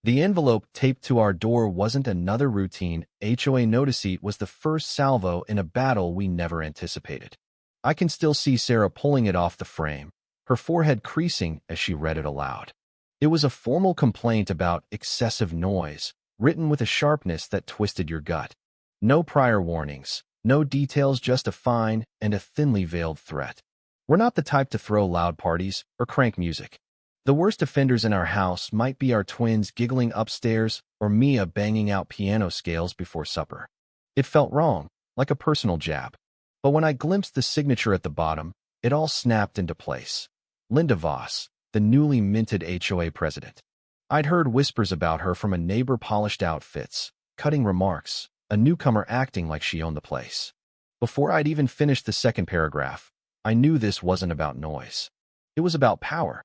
The envelope taped to our door wasn't another routine HOA notice. It was the first salvo in a battle we never anticipated. I can still see Sarah pulling it off the frame, her forehead creasing as she read it aloud. It was a formal complaint about excessive noise, written with a sharpness that twisted your gut. No prior warnings, no details, just a fine and a thinly veiled threat. We're not the type to throw loud parties or crank music. The worst offenders in our house might be our twins giggling upstairs or Mia banging out piano scales before supper. It felt wrong, like a personal jab. But when I glimpsed the signature at the bottom, it all snapped into place. Linda Voss, the newly minted HOA president. I'd heard whispers about her from a neighbor: polished outfits, cutting remarks, a newcomer acting like she owned the place. Before I'd even finished the second paragraph, I knew this wasn't about noise. It was about power.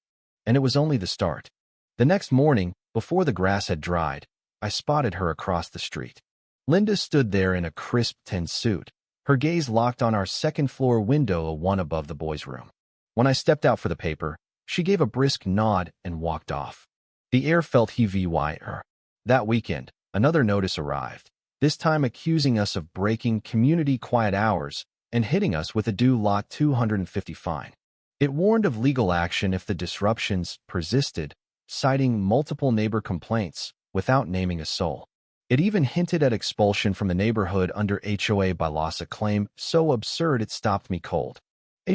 And it was only the start. The next morning, before the grass had dried, I spotted her across the street. Linda stood there in a crisp tan suit, her gaze locked on our second-floor window, one above the boys' room. When I stepped out for the paper, she gave a brisk nod and walked off. The air felt heavier. That weekend, another notice arrived, this time accusing us of breaking community quiet hours and hitting us with a due lot $250 fine. It warned of legal action if the disruptions persisted, citing multiple neighbor complaints without naming a soul. It even hinted at expulsion from the neighborhood under HOA bylaws, a claim so absurd it stopped me cold.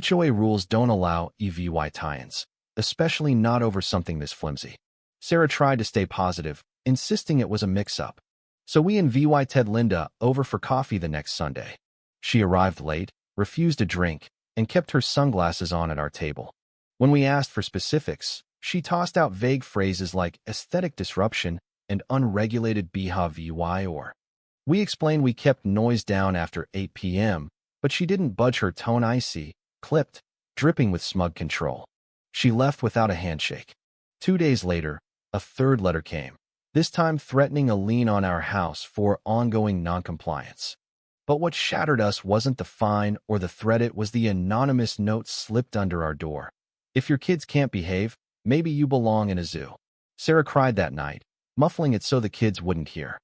HOA rules don't allow EVY tie-ins, especially not over something this flimsy. Sarah tried to stay positive, insisting it was a mix-up. So we invited Linda over for coffee the next Sunday. She arrived late, refused a drink, and kept her sunglasses on at our table. When we asked for specifics, she tossed out vague phrases like aesthetic disruption and unregulated behavior. We explained we kept noise down after 8 p.m., but she didn't budge, her tone icy, clipped, dripping with smug control. She left without a handshake. 2 days later, a third letter came, this time threatening a lien on our house for ongoing noncompliance. But what shattered us wasn't the fine or the threat, it was the anonymous note slipped under our door. If your kids can't behave, maybe you belong in a zoo. Sarah cried that night, muffling it so the kids wouldn't hear.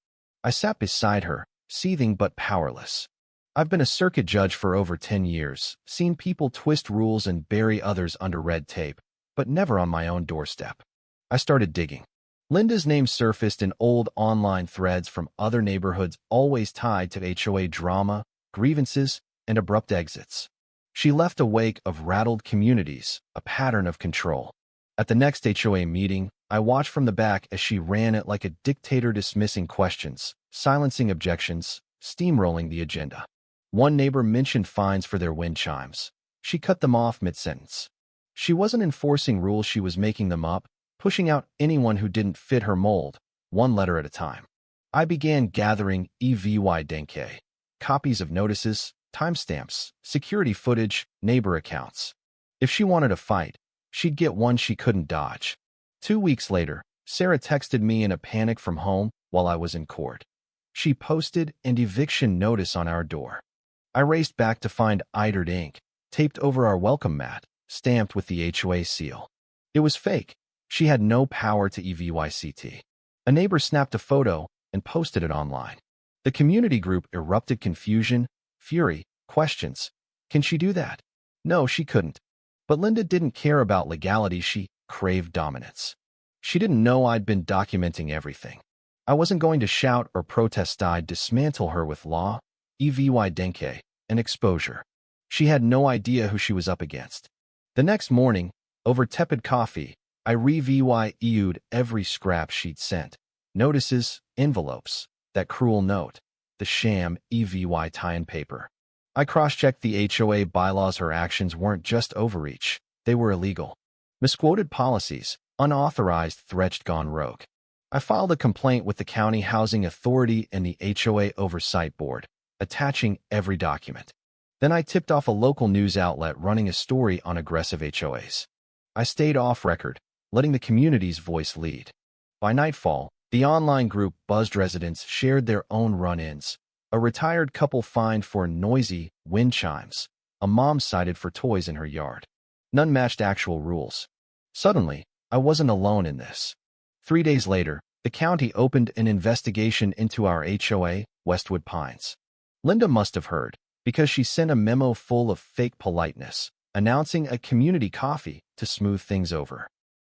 I sat beside her, seething but powerless. I've been a circuit judge for over 10 years, seen people twist rules and bury others under red tape, but never on my own doorstep. I started digging. Linda's name surfaced in old online threads from other neighborhoods, always tied to HOA drama, grievances, and abrupt exits. She left a wake of rattled communities, a pattern of control. At the next HOA meeting, I watched from the back as she ran it like a dictator, dismissing questions, silencing objections, steamrolling the agenda. One neighbor mentioned fines for their wind chimes. She cut them off mid-sentence. She wasn't enforcing rules, she was making them up, pushing out anyone who didn't fit her mold, one letter at a time. I began gathering evidence, copies of notices, timestamps, security footage, neighbor accounts. If she wanted a fight, she'd get one she couldn't dodge. 2 weeks later, Sarah texted me in a panic from home while I was in court. She posted an eviction notice on our door. I raced back to find itered ink, taped over our welcome mat, stamped with the HOA seal. It was fake. She had no power to evict. A neighbor snapped a photo and posted it online. The community group erupted: confusion, fury, questions. Can she do that? No, she couldn't. But Linda didn't care about legality, she craved dominance. She didn't know I'd been documenting everything. I wasn't going to shout or protest, I'd dismantle her with law, evidence, and exposure. She had no idea who she was up against. The next morning, over tepid coffee, I reviewed every scrap she'd sent. Notices, envelopes, that cruel note, the sham EVY tie-in paper. I cross-checked the HOA bylaws. Her actions weren't just overreach, they were illegal. Misquoted policies, unauthorized threats gone rogue. I filed a complaint with the County Housing Authority and the HOA Oversight Board, attaching every document. Then I tipped off a local news outlet running a story on aggressive HOAs. I stayed off record, letting the community's voice lead. By nightfall, the online group buzzed. Residents shared their own run-ins. A retired couple fined for noisy wind chimes. A mom cited for toys in her yard. None matched actual rules. Suddenly, I wasn't alone in this. 3 days later, The county opened an investigation into our HOA, Westwood Pines. Linda must have heard, because she sent a memo full of fake politeness, announcing a community coffee to smooth things over.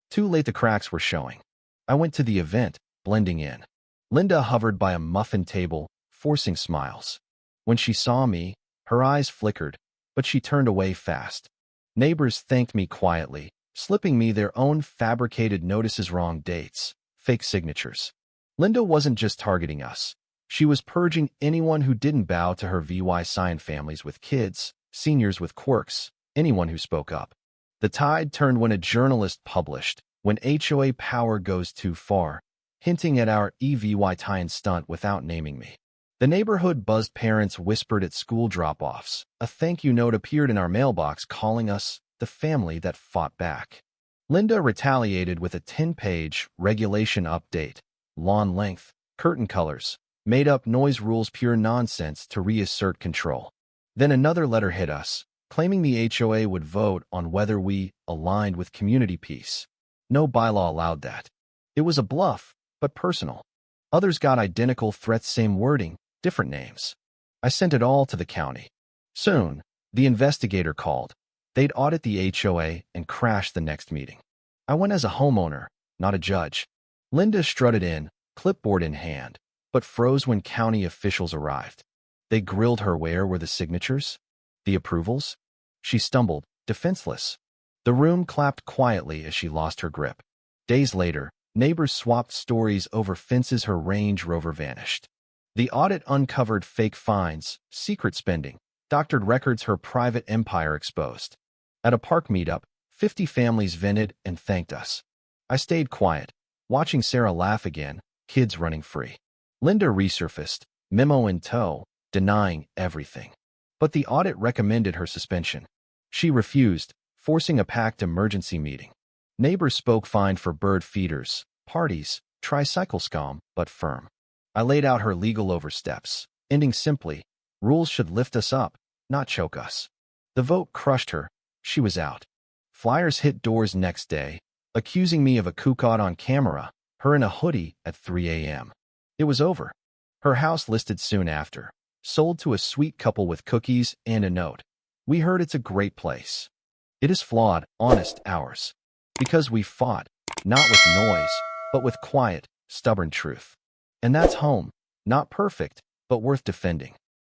Too late, the cracks were showing. I went to the event, blending in. Linda hovered by a muffin table, forcing smiles. When she saw me, her eyes flickered, but she turned away fast. Neighbors thanked me quietly, slipping me their own fabricated notices, wrong dates, fake signatures. Linda wasn't just targeting us. She was purging anyone who didn't bow to her VY sign, families with kids, seniors with quirks, anyone who spoke up. The tide turned when a journalist published, "When HOA power goes too far," hinting at our EVY tie-in stunt without naming me. The neighborhood buzzed, parents whispered at school drop-offs. A thank you note appeared in our mailbox calling us the family that fought back. Linda retaliated with a 10-page regulation update, lawn length, curtain colors, made-up noise rules, pure nonsense to reassert control. Then another letter hit us, claiming the HOA would vote on whether we aligned with community peace. No bylaw allowed that. It was a bluff, but personal. Others got identical threats, same wording, different names. I sent it all to the county. Soon, the investigator called. They'd audit the HOA and crash the next meeting. I went as a homeowner, not a judge. Linda strutted in, clipboard in hand, but froze when county officials arrived. They grilled her. Where were the signatures? The approvals? She stumbled, defenseless. The room clapped quietly as she lost her grip. Days later, neighbors swapped stories over fences. Her Range Rover vanished. The audit uncovered fake fines, secret spending, doctored records, her private empire exposed. At a park meetup, 50 families vented and thanked us. I stayed quiet, watching Sarah laugh again, kids running free. Linda resurfaced, memo in tow, denying everything. But the audit recommended her suspension. She refused, forcing a packed emergency meeting. Neighbors spoke fine for bird feeders, parties, tricycle scum, but firm. I laid out her legal oversteps, ending simply, rules should lift us up, not choke us. The vote crushed her. She was out. Flyers hit doors next day, accusing me of a coup caught on camera, her in a hoodie at 3 a.m. It was over. Her house listed soon after, sold to a sweet couple with cookies and a note. We heard it's a great place. It is flawed, honest, ours. Because we fought, not with noise, but with quiet, stubborn truth. And that's home, not perfect, but worth defending.